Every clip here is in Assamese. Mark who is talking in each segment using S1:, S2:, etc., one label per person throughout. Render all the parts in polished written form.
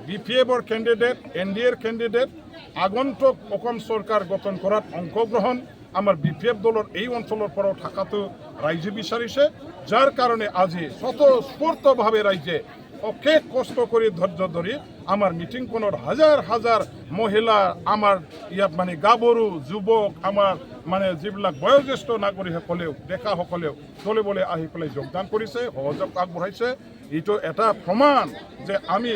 S1: বিপিএফৰ কেণ্ডিডেট এনডিএৰ কেণ্ডিডেট আগন্তুক অসম চৰকাৰ গঠন কৰাত অংশগ্ৰহণ আমাৰ বিপিএফ দলৰ এই অঞ্চলৰ পৰাও থকাটো ৰাইজে বিচাৰিছে যাৰ কাৰণে আজি স্বতঃস্ফূৰ্তভাৱে ৰাইজে অশেষ কষ্ট কৰি ধৈৰ্য ধৰি আমাৰ মিটিংখনত হাজাৰ হাজাৰ মহিলা আমাৰ ইয়াত মানে গাভৰু যুৱক আমাৰ মানে যিবিলাক বয়োজ্যেষ্ঠ নাগৰিকসকলেও ডেকাসকলেও চলিবলৈ আহি পেলাই যোগদান কৰিছে সহযোগ আগবঢ়াইছে এইটো এটা প্ৰমাণ যে আমি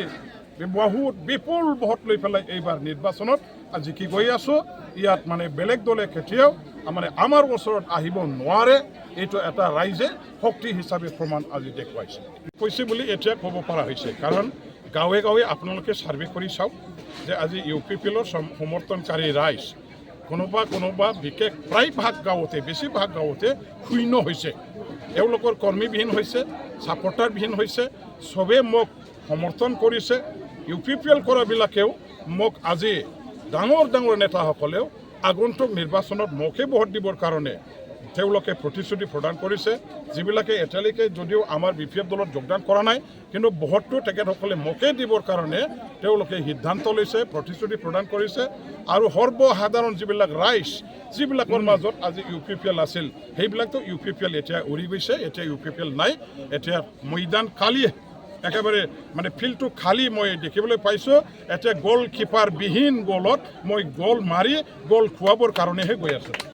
S1: বহুত বিপুল ভোট লৈ পেলাই এইবাৰ নিৰ্বাচনত আজি কি গৈ আছোঁ ইয়াত মানে বেলেগ দলে কেতিয়াও মানে আমাৰ ওচৰত আহিব নোৱাৰে এইটো এটা ৰাইজে শক্তি হিচাপে প্ৰমাণ আজি দেখুৱাইছে কৈছে বুলি এতিয়া ক'ব পৰা হৈছে কাৰণ গাঁৱে গাঁৱে আপোনালোকে ছাৰ্ভে কৰি চাওক যে আজি UPPLৰ সমৰ্থনকাৰী ৰাইজ কোনোবা বিশেষ প্ৰায়ভাগ গাঁৱতে বেছিভাগ গাঁৱতে শূন্য হৈছে এওঁলোকৰ কৰ্মীবিহীন হৈছে ছাপৰ্টাৰবিহীন হৈছে চবে মোক সমৰ্থন কৰিছে UPPL কৰাবিলাকেও মোক আজি ডাঙৰ ডাঙৰ নেতাসকলেও আগন্তুক নিৰ্বাচনত মোকে ভোট দিবৰ কাৰণে তেওঁলোকে প্ৰতিশ্ৰুতি প্ৰদান কৰিছে যিবিলাকে এতিয়ালৈকে যদিও আমাৰ বিপিএফ দলত যোগদান কৰা নাই কিন্তু ভোটটো তেখেতসকলে মোকে দিবৰ কাৰণে তেওঁলোকে সিদ্ধান্ত লৈছে প্ৰতিশ্ৰুতি প্ৰদান কৰিছে আৰু সৰ্বসাধাৰণ যিবিলাক ৰাইজ যিবিলাকৰ মাজত আজি UPPL আছিল সেইবিলাকতো UPPL এতিয়া উৰি গৈছে এতিয়া UPPL নাই এতিয়া ময়দান খালী একেবাৰে মানে ফিল্ডটো খালী মই দেখিবলৈ পাইছোঁ এতিয়া গ'ল কিপাৰ বিহীন গ'লত মই গ'ল মাৰি গ'ল খোৱাবৰ কাৰণেহে গৈ আছোঁ